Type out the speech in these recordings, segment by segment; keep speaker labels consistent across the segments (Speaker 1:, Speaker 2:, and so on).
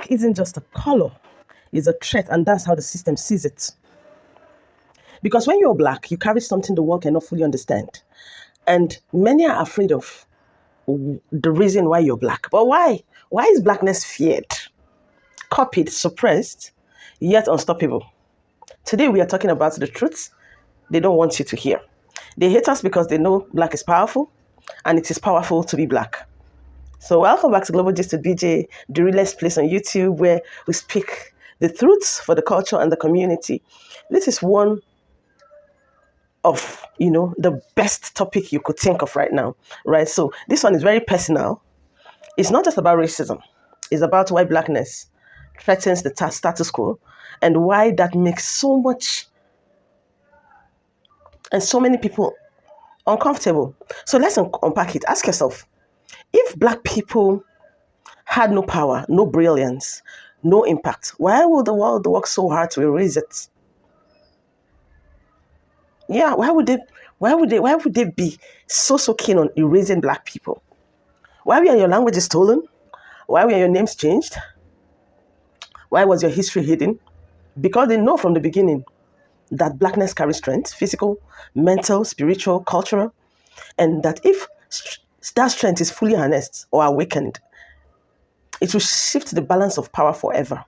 Speaker 1: Black isn't just a color, it's a threat, and that's how the system sees it. Because when you're Black, you carry something the world cannot fully understand. And many are afraid of the reason why you're Black. But why? Why is Blackness feared, copied, suppressed, yet unstoppable? Today we are talking about the truths they don't want you to hear. They hate us because they know Black is powerful, and it is powerful to be Black. So welcome back to Global Gist with Beejay, the realest place on YouTube where we speak the truths for the culture and the community. This is one of, the best topic you could think of right now, right? So this one is very personal. It's not just about racism. It's about why Blackness threatens the status quo and why that makes so much and so many people uncomfortable. So let's unpack it. Ask yourself, if Black people had no power, no brilliance, no impact, why would the world work so hard to erase it? Yeah, why would they be so keen on erasing Black people? Why were your languages stolen? Why were your names changed? Why was your history hidden? Because they know from the beginning that Blackness carries strength, physical, mental, spiritual, cultural, and that if that strength is fully harnessed or awakened, it will shift the balance of power forever.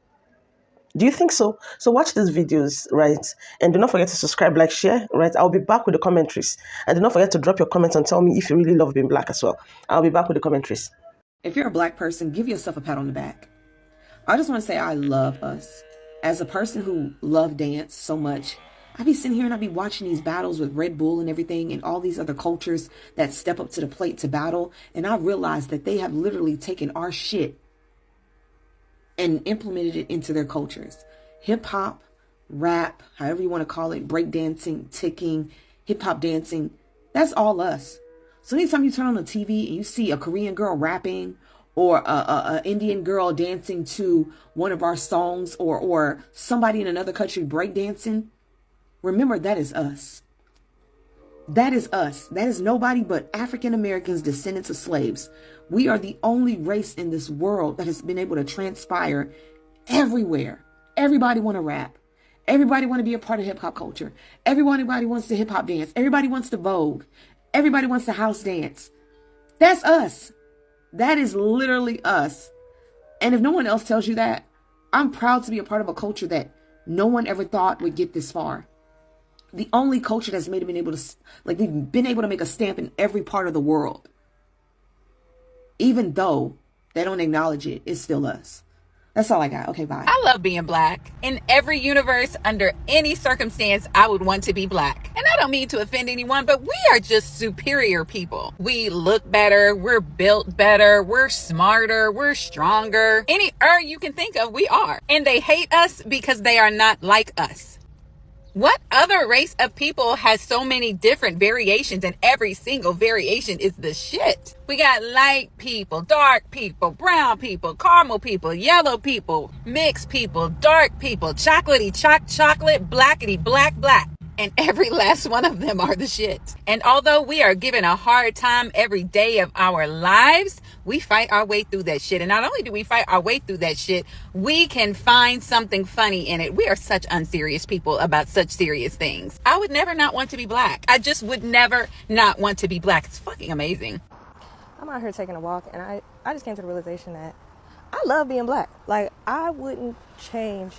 Speaker 1: Do you think so? So watch these videos, right? And do not forget to subscribe, like, share, right? I'll be back with the commentaries. And do not forget to drop your comments and tell me if you really love being Black as well. I'll be back with the commentaries.
Speaker 2: If you're a Black person, give yourself a pat on the back. I just want to say I love us. As a person who loved dance so much, I be sitting here and I be watching these battles with Red Bull and everything and all these other cultures that step up to the plate to battle. And I realize that they have literally taken our shit and implemented it into their cultures. Hip hop, rap, however you want to call it, break dancing, ticking, hip hop dancing, that's all us. So anytime you turn on the TV and you see a Korean girl rapping or a Indian girl dancing to one of our songs or somebody in another country break dancing, remember that is us. That is us. That is nobody but African Americans, descendants of slaves. We are the only race in this world that has been able to transpire everywhere. Everybody want to rap. Everybody want to be a part of hip hop culture. Everybody wants to hip hop dance. Everybody wants to Vogue. Everybody wants to house dance. That's us. That is literally us. And if no one else tells you that, I'm proud to be a part of a culture that no one ever thought would get this far. The only culture that's been able to make a stamp in every part of the world. Even though they don't acknowledge it, it's still us. That's all I got. Okay, bye.
Speaker 3: I love being Black. In every universe, under any circumstance, I would want to be Black. And I don't mean to offend anyone, but we are just superior people. We look better. We're built better. We're smarter. We're stronger. Any you can think of, we are. And they hate us because they are not like us. What other race of people has so many different variations, and every single variation is the shit? We got light people, dark people, brown people, caramel people, yellow people, mixed people, dark people, chocolatey chocolate, blackety black. And every last one of them are the shit. And although we are given a hard time every day of our lives, we fight our way through that shit. And not only do we fight our way through that shit, we can find something funny in it. We are such unserious people about such serious things. I would never not want to be Black. I just would never not want to be Black. It's fucking amazing.
Speaker 4: I'm out here taking a walk, and I just came to the realization that I love being Black. Like, I wouldn't change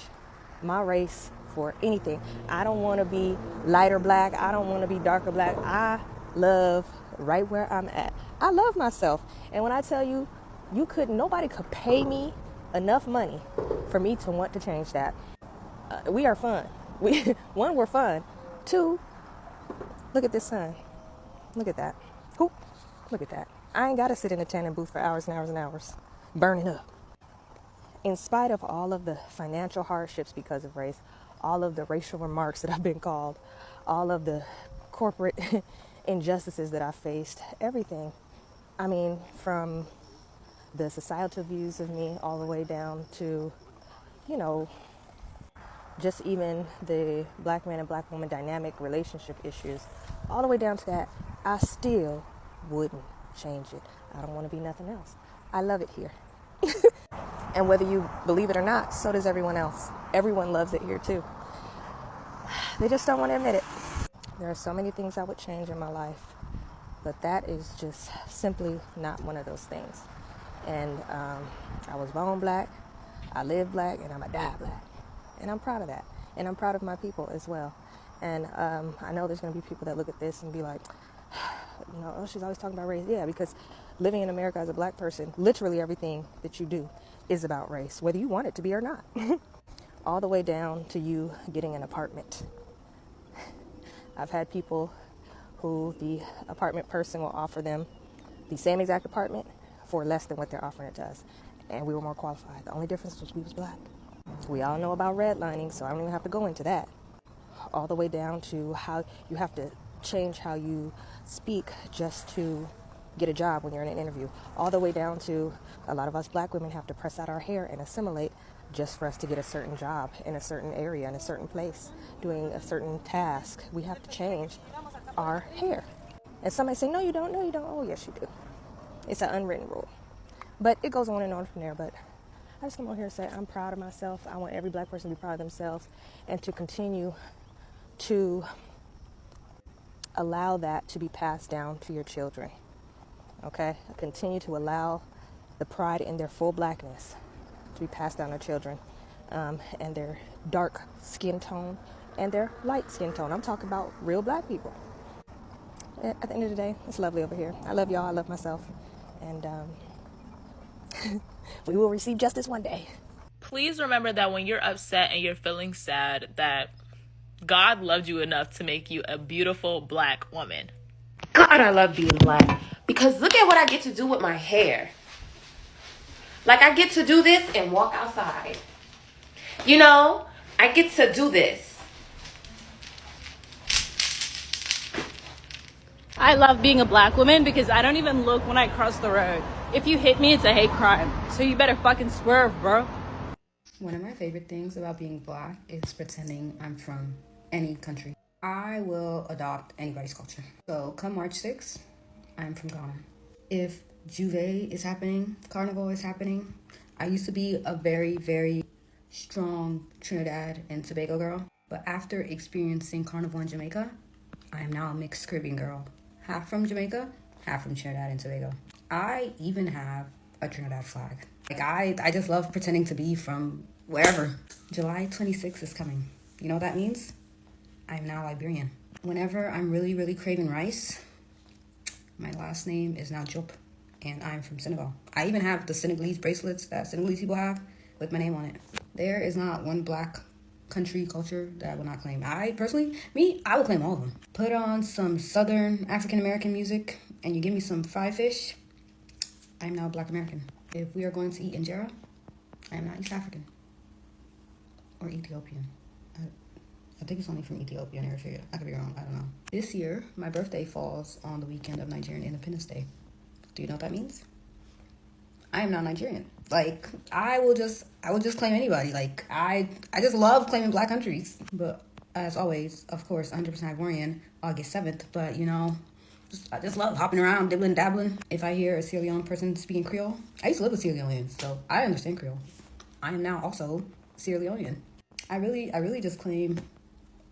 Speaker 4: my race for anything. I don't want to be lighter Black. I don't want to be darker Black. I love right where I'm at. I love myself. And when I tell you, nobody could pay me enough money for me to want to change that. We are fun. One, we're fun. Two, look at this sun. Look at that. Hoop. Look at that. I ain't got to sit in a tanning booth for hours and hours and hours, burning up. In spite of all of the financial hardships because of race, all of the racial remarks that I've been called, all of the corporate injustices that I've faced, everything. I mean, from the societal views of me all the way down to, just even the Black man and Black woman dynamic relationship issues, all the way down to that, I still wouldn't change it. I don't want to be nothing else. I love it here. And whether you believe it or not, so does everyone else. Everyone loves it here too. They just don't want to admit it. There are so many things I would change in my life, but that is just simply not one of those things. And I was born black, I live black, and I'm going to die black. And I'm proud of that. And I'm proud of my people as well. And I know there's going to be people that look at this and be like, oh, she's always talking about race. Yeah, because living in America as a black person, literally everything that you do is about race, whether you want it to be or not. All the way down to you getting an apartment. I've had people who the apartment person will offer them the same exact apartment for less than what they're offering it to us. And we were more qualified. The only difference was we was black. We all know about redlining, so I don't even have to go into that. All the way down to how you have to change how you speak just to get a job when you're in an interview. All the way down to a lot of us black women have to press out our hair and assimilate just for us to get a certain job in a certain area, in a certain place, doing a certain task. We have to change our hair. And somebody say, no, you don't. Oh, yes, you do. It's an unwritten rule. But it goes on and on from there. But I just come on here and say I'm proud of myself. I want every black person to be proud of themselves and to continue to allow that to be passed down to your children. Okay? Continue to allow the pride in their full blackness to be passed down to children, and their dark skin tone and their light skin tone. I'm talking about real black people. At the end of the day, it's lovely over here. I love y'all. I love myself. And we will receive justice one day.
Speaker 5: Please remember that when you're upset and you're feeling sad, that God loved you enough to make you a beautiful black woman.
Speaker 6: God, I love being black because look at what I get to do with my hair. Like, I get to do this and walk outside. You know, I get to do this.
Speaker 7: I love being a black woman because I don't even look when I cross the road. If you hit me, it's a hate crime. So you better fucking swerve, bro.
Speaker 8: One of my favorite things about being black is pretending I'm from any country. I will adopt anybody's culture. So come March 6th, I'm from Ghana. If Juve is happening, Carnival is happening, I used to be a very, very strong Trinidad and Tobago girl. But after experiencing Carnival in Jamaica, I am now a mixed Caribbean girl. Half from Jamaica, half from Trinidad and Tobago. I even have a Trinidad flag. Like, I just love pretending to be from wherever. July 26th is coming. You know what that means? I'm now Liberian. Whenever I'm really, really craving rice, my last name is now Diop, and I'm from Senegal. I even have the Senegalese bracelets that Senegalese people have with my name on it. There is not one black country culture that I will not claim. I personally, I will claim all of them. Put on some Southern African American music and you give me some fried fish, I'm now Black American. If we are going to eat injera, I am not East African or Ethiopian. I think it's only from Ethiopia and Eritrea. I could be wrong. I don't know. This year, my birthday falls on the weekend of Nigerian Independence Day. Do you know what that means? I am not Nigerian. Like, I will just claim anybody. Like, I just love claiming black countries. But as always, of course, 100% Ivorian, August 7th. But, you know, I just love hopping around, dibbling, dabbling. If I hear a Sierra Leone person speaking Creole, I used to live with Sierra Leoneans, so I understand Creole. I am now also Sierra Leonean. I really just claim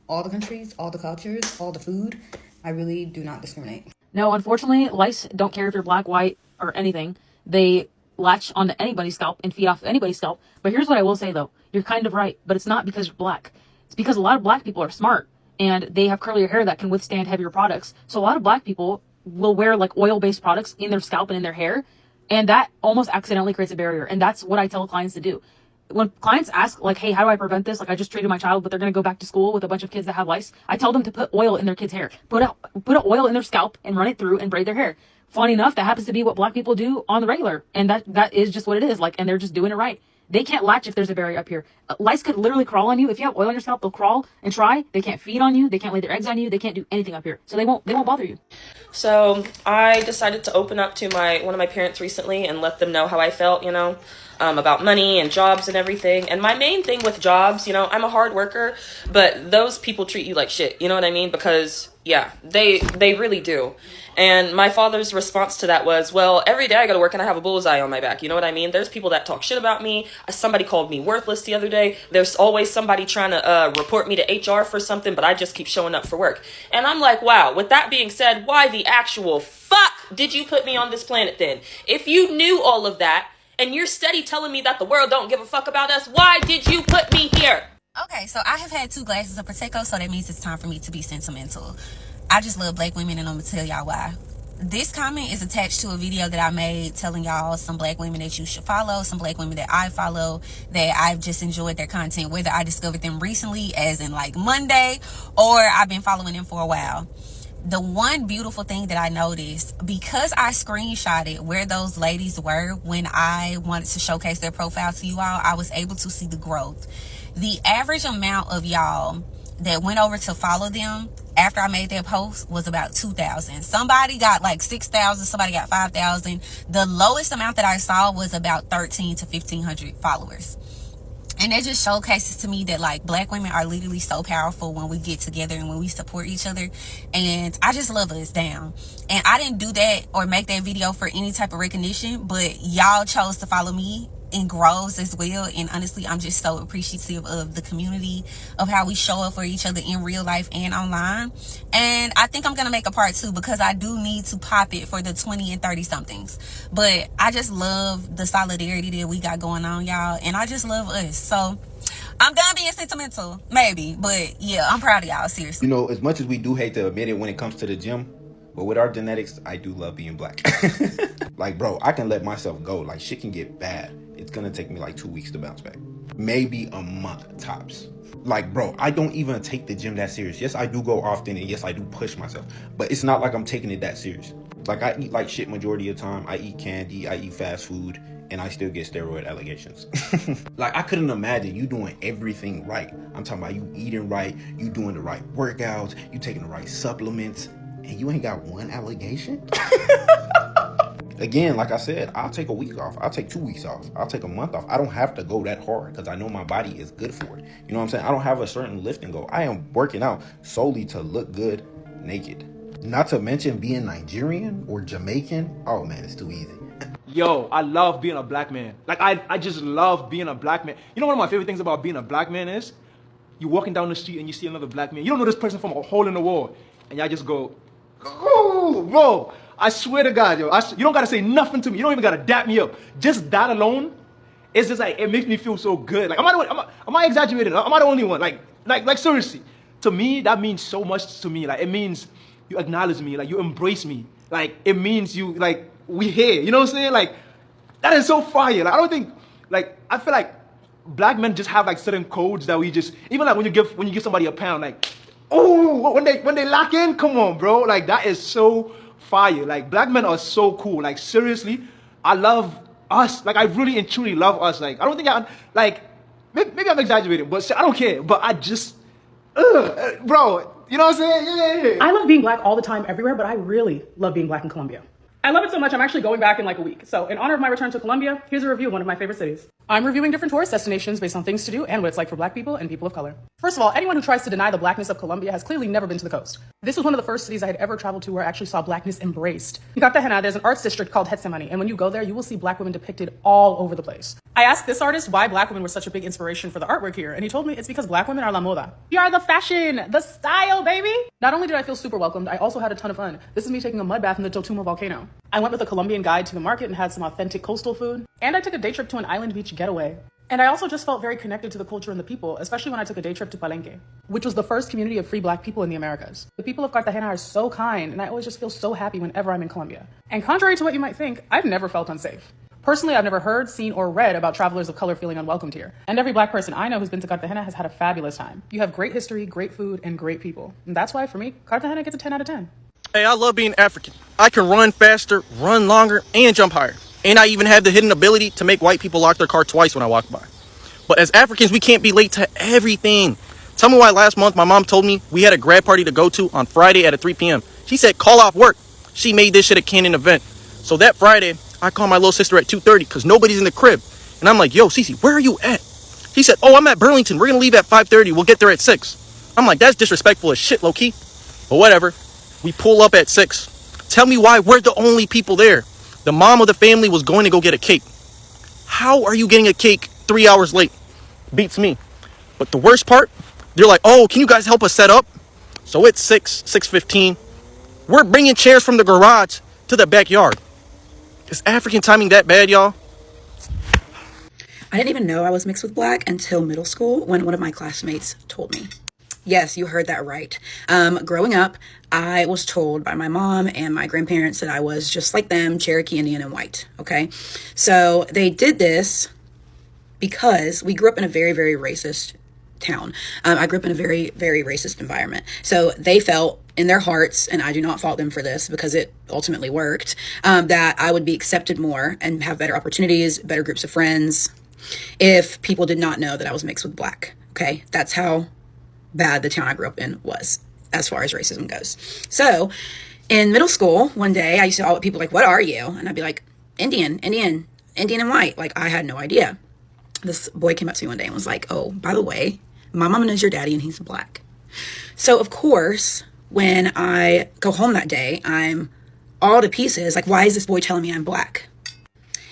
Speaker 8: all the countries, all the cultures, all the food. I really do not discriminate.
Speaker 9: No, unfortunately, lice don't care if you're black, white, or anything. They latch onto anybody's scalp and feed off anybody's scalp. But here's what I will say, though. You're kind of right, but it's not because you're black. It's because a lot of black people are smart, and they have curlier hair that can withstand heavier products. So a lot of black people will wear, like, oil-based products in their scalp and in their hair, and that almost accidentally creates a barrier. And that's what I tell clients to do. When clients ask, like, hey, how do I prevent this? Like, I just treated my child, but they're going to go back to school with a bunch of kids that have lice. I tell them to put oil in their kids' hair. Put a oil in their scalp and run it through and braid their hair. Funny enough, that happens to be what black people do on the regular. And that is just what it is. Like, and they're just doing it right. They can't latch if there's a barrier up here. Lice could literally crawl on you. If you have oil on your scalp, they'll crawl and try. They can't feed on you. They can't lay their eggs on you. They can't do anything up here. So they won't bother you.
Speaker 10: So I decided to open up to one of my parents recently and let them know how I felt, you know, about money and jobs and everything. And my main thing with jobs, you know, I'm a hard worker, but those people treat you like shit. You know what I mean? Because Yeah, they really do. And my father's response to that was, well, every day I go to work and I have a bullseye on my back. You know what I mean? There's people that talk shit about me. Somebody called me worthless the other day. There's always somebody trying to report me to HR for something, but I just keep showing up for work. And I'm like, wow, with that being said, why the actual fuck did you put me on this planet then? If you knew all of that and you're steady telling me that the world don't give a fuck about us, why did you put me here?
Speaker 11: Okay, so I have had 2 glasses of Prosecco, so that means it's time for me to be sentimental. I just love black women, and I'm going to tell y'all why. This comment is attached to a video that I made telling y'all some black women that you should follow, some black women that I follow, that I've just enjoyed their content, whether I discovered them recently, as in like Monday, or I've been following them for a while. The one beautiful thing that I noticed, because I screenshotted where those ladies were when I wanted to showcase their profile to you all, I was able to see the growth. The average amount of y'all that went over to follow them after I made that post was about 2,000. Somebody got like 6,000, somebody got 5,000. The lowest amount that I saw was about 1,300 to 1,500 followers. And that just showcases to me that like black women are literally so powerful when we get together and when we support each other. And I just love us down. And I didn't do that or make that video for any type of recognition, but y'all chose to follow me in groves as well. And honestly, I'm just so appreciative of the community, of how we show up for each other in real life and online. And I think I'm gonna make a part 2 because I do need to pop it for the 20 and 30 somethings. But I just love the solidarity that we got going on, y'all, and I just love us. So I'm done being sentimental, maybe, but yeah, I'm proud of y'all, seriously.
Speaker 12: You know, as much as we do hate to admit it when it comes to the gym, but with our genetics, I do love being black. Like, bro, I can let myself go. Like, shit can get bad. It's gonna take me like 2 weeks to bounce back. Maybe a month tops. Like, bro, I don't even take the gym that serious. Yes, I do go often, and yes, I do push myself. But it's not like I'm taking it that serious. Like, I eat like shit majority of the time. I eat candy, I eat fast food, and I still get steroid allegations. Like, I couldn't imagine you doing everything right. I'm talking about you eating right, you doing the right workouts, you taking the right supplements, and you ain't got one allegation? Again, like I said, I'll take a week off. I'll take 2 weeks off. I'll take a month off. I don't have to go that hard because I know my body is good for it. You know what I'm saying? I don't have a certain lifting goal. I am working out solely to look good naked. Not to mention being Nigerian or Jamaican. Oh man, it's too easy.
Speaker 13: Yo, I love being a black man. Like, I just love being a black man. You know one of my favorite things about being a black man is? You're walking down the street and you see another black man. You don't know this person from a hole in the wall. And y'all just go, oh, bro. I swear to God, yo, you don't gotta say nothing to me. You don't even gotta dap me up. Just that alone, it's just like, it makes me feel so good. Like, am I exaggerating? Am I the only one? Like seriously. To me, that means so much to me. Like, it means you acknowledge me. Like, you embrace me. Like, it means you, like, we here. You know what I'm saying? Like, that is so fire. Like, I don't think, like, I feel like black men just have like certain codes that we just, even like when you give somebody a pound, like, oh, when they lock in, come on, bro. Like, that is so fire. Like, black men are so cool. Like, seriously, I love us. Like, I really and truly love us. Like, I don't think like, maybe I'm exaggerating, but I don't care. But I just, bro, you know what I'm saying? Yeah.
Speaker 14: I love being black all the time everywhere, but I really love being black in Colombia. I love it so much, I'm actually going back in like a week. So in honor of my return to Colombia, here's a review of one of my favorite cities. I'm reviewing different tourist destinations based on things to do and what it's like for black people and people of color. First of all, anyone who tries to deny the blackness of Colombia has clearly never been to the coast. This was one of the first cities I had ever traveled to where I actually saw blackness embraced. In Cartagena, there's an arts district called Getsemani, and when you go there, you will see black women depicted all over the place. I asked this artist why black women were such a big inspiration for the artwork here, and he told me it's because black women are la moda. We are the fashion, the style, baby! Not only did I feel super welcomed, I also had a ton of fun. This is me taking a mud bath in the Totumo volcano. I went with a Colombian guide to the market and had some authentic coastal food, and I took a day trip to an island beach getaway. And I also just felt very connected to the culture and the people, especially when I took a day trip to Palenque, which was the first community of free black people in the Americas. The people of Cartagena are so kind, and I always just feel so happy whenever I'm in Colombia. And contrary to what you might think, I've never felt unsafe. Personally, I've never heard, seen, or read about travelers of color feeling unwelcomed here. And every black person I know who's been to Cartagena has had a fabulous time. You have great history, great food, and great people. And that's why, for me, Cartagena gets a 10 out of 10.
Speaker 15: Hey, I love being African. I can run faster, run longer, and jump higher. And I even have the hidden ability to make white people lock their car twice when I walk by. But as Africans, we can't be late to everything. Tell me why last month my mom told me we had a grad party to go to on Friday at 3 p.m. She said, call off work. She made this shit a canon event. So that Friday, I called my little sister at 2:30 because nobody's in the crib. And I'm like, yo, Cece, where are you at? She said, oh, I'm at Burlington. We're going to leave at 5:30. We'll get there at 6. I'm like, that's disrespectful as shit, low-key. But whatever. We pull up at 6. Tell me why we're the only people there. The mom of the family was going to go get a cake. How are you getting a cake 3 hours late? Beats me. But the worst part, they're like, oh, can you guys help us set up? So it's 6:15. We're bringing chairs from the garage to the backyard. Is African timing that bad, y'all?
Speaker 16: I didn't even know I was mixed with black until middle school when one of my classmates told me. Yes, you heard that right. Growing up, I was told by my mom and my grandparents that I was just like them, Cherokee Indian and white. Okay. So they did this because we grew up in a very, very racist town. I grew up in a very, very racist environment. So they felt in their hearts, and I do not fault them for this because it ultimately worked, that I would be accepted more and have better opportunities, better groups of friends, if people did not know that I was mixed with black. Okay. That's how bad the town I grew up in was as far as racism goes. So in middle school, one day I used to all people like, what are you? And I'd be like, Indian and white. Like I had no idea. This boy came up to me one day and was like, oh, by the way, my mama knows your daddy and he's black. So of course, when I go home that day, I'm all to pieces. Like, why is this boy telling me I'm black?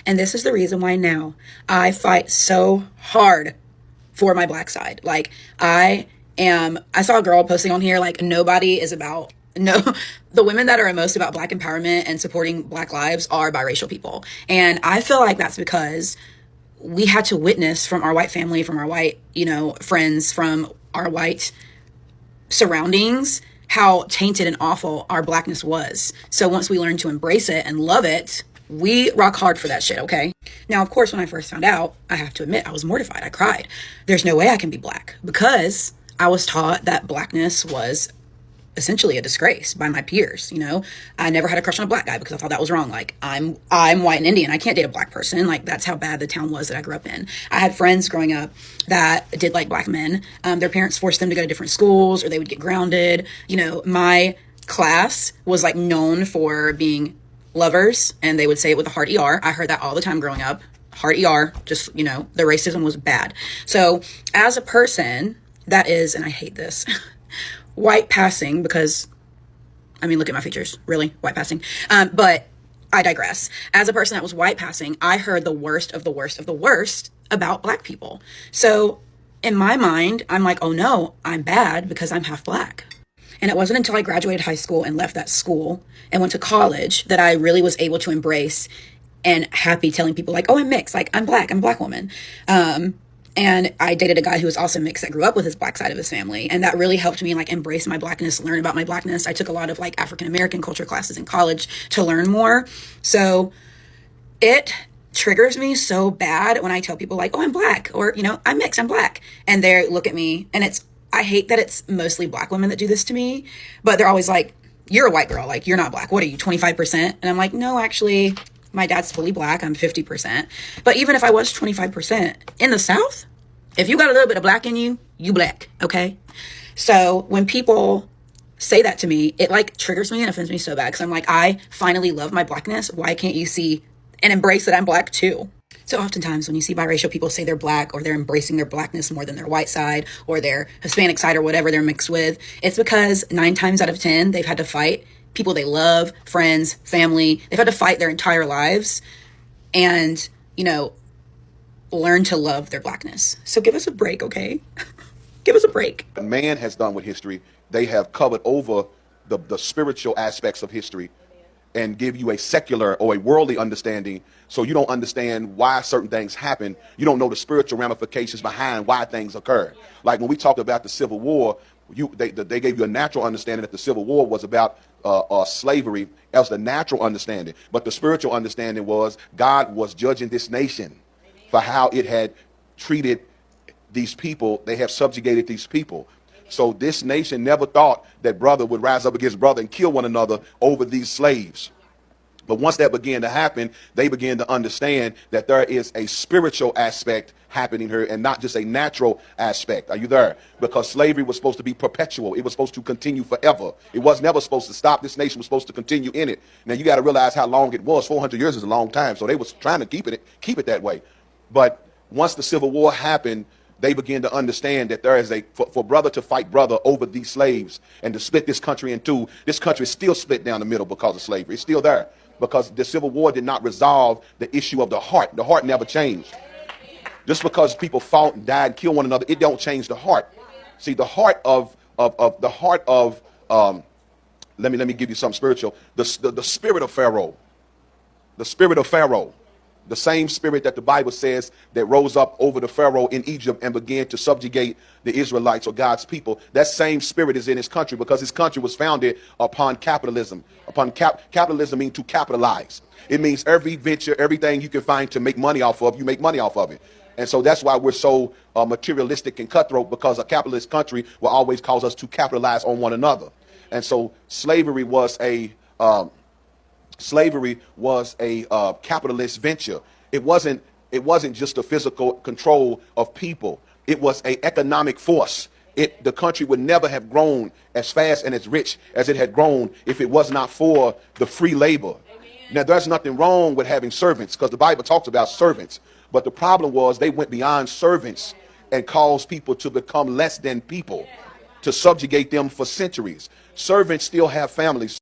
Speaker 16: And this is the reason why now I fight so hard for my black side. Like I saw a girl posting on here, like the women that are most about black empowerment and supporting black lives are biracial people. And I feel like that's because we had to witness from our white family, from our white, friends, from our white surroundings, how tainted and awful our blackness was. So once we learned to embrace it and love it, we rock hard for that shit, okay? Now, of course, when I first found out, I have to admit, I was mortified. I cried. There's no way I can be black because I was taught that blackness was essentially a disgrace by my peers. I never had a crush on a black guy because I thought that was wrong. Like I'm white and Indian. I can't date a black person. Like that's how bad the town was that I grew up in. I had friends growing up that did like black men. Their parents forced them to go to different schools or they would get grounded. My class was like known for being lovers and they would say it with a hard ER. I heard that all the time growing up. Hard ER, just, the racism was bad. So as a person that is, and I hate this, white passing, because look at my features, really white passing. But I digress. As a person that was white passing, I heard the worst of the worst of the worst about black people. So in my mind, I'm like, oh no, I'm bad because I'm half black. And it wasn't until I graduated high school and left that school and went to college that I really was able to embrace and happy telling people like, oh, I'm mixed. Like I'm black. I'm a black woman. And I dated a guy who was also mixed that grew up with his black side of his family. And that really helped me like embrace my blackness, learn about my blackness. I took a lot of like African-American culture classes in college to learn more. So it triggers me so bad when I tell people like, oh, I'm black, or, I'm mixed, I'm black. And they look at me and I hate that it's mostly black women that do this to me, but they're always like, you're a white girl. Like you're not black. What are you, 25%? And I'm like, no, actually my dad's fully black. I'm 50%. But even if I was 25% in the South, if you got a little bit of black in you, you black. Okay. So when people say that to me, it like triggers me and offends me so bad. Cause I'm like, I finally love my blackness. Why can't you see and embrace that I'm black too? So oftentimes when you see biracial people say they're black or they're embracing their blackness more than their white side or their Hispanic side or whatever they're mixed with, it's because 9 times out of 10, they've had to fight people they love, friends, family. They've had to fight their entire lives and, learn to love their blackness. So give us a break, okay? Give us a break.
Speaker 17: What man has done with history, they have covered over the spiritual aspects of history and give you a secular or a worldly understanding, so you don't understand why certain things happen. You don't know the spiritual ramifications behind why things occur. Like when we talked about the Civil War, they gave you a natural understanding that the Civil War was about slavery. That was the natural understanding. But the spiritual understanding was God was judging this nation for how it had treated these people. They have subjugated these people. So this nation never thought that brother would rise up against brother and kill one another over these slaves. But once that began to happen, they began to understand that there is a spiritual aspect happening here and not just a natural aspect. Are you there? Because slavery was supposed to be perpetual. It was supposed to continue forever. It was never supposed to stop. This nation was supposed to continue in it. Now you got to realize how long it was. 400 years is a long time. So they was trying to keep it that way. But once the Civil War happened, they begin to understand that there is for brother to fight brother over these slaves and to split this country in two. This country is still split down the middle because of slavery. It's still there because the Civil War did not resolve the issue of the heart. The heart never changed. Just because people fought and died and killed one another, it don't change the heart. See, the heart of let me give you something spiritual. The spirit of Pharaoh, the spirit of Pharaoh, the same spirit that the Bible says that rose up over the Pharaoh in Egypt and began to subjugate the Israelites or God's people. That same spirit is in his country because his country was founded upon capitalism. Capitalism means to capitalize. It means every venture, everything you can find to make money off of, you make money off of it. And so that's why we're so materialistic and cutthroat, because a capitalist country will always cause us to capitalize on one another. And so slavery was a capitalist venture. It wasn't just a physical control of people. It was an economic force. The country would never have grown as fast and as rich as it had grown if it was not for the free labor. Now, there's nothing wrong with having servants because the Bible talks about servants. But the problem was they went beyond servants and caused people to become less than people, to subjugate them for centuries. Servants still have families.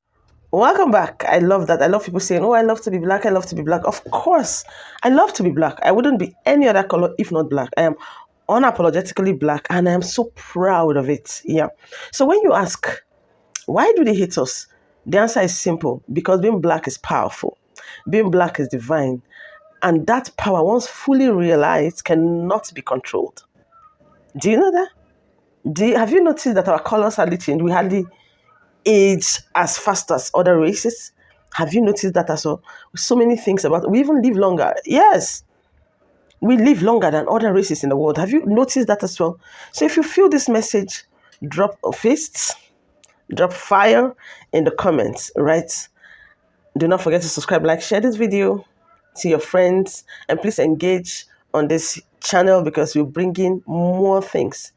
Speaker 1: Welcome back. I love that. I love people saying, oh, I love to be black. I love to be black. Of course, I love to be black. I wouldn't be any other color if not black. I am unapologetically black and I am so proud of it. Yeah. So when you ask, why do they hate us? The answer is simple. Because being black is powerful. Being black is divine. And that power, once fully realized, cannot be controlled. Do you know that? Have you noticed that our colors hardly change? We hardly age as fast as other races. Have you noticed that as well? So many things about, we even live longer. Yes, we live longer than other races in the world. Have you noticed that as well? So if you feel this message, drop fists, drop fire in the comments, right? Do not forget to subscribe, like, share this video to your friends, and please engage on this channel because we're bringing more things.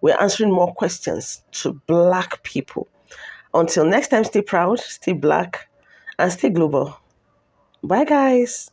Speaker 1: We're answering more questions to black people. Until next time, stay proud, stay black, and stay global. Bye, guys.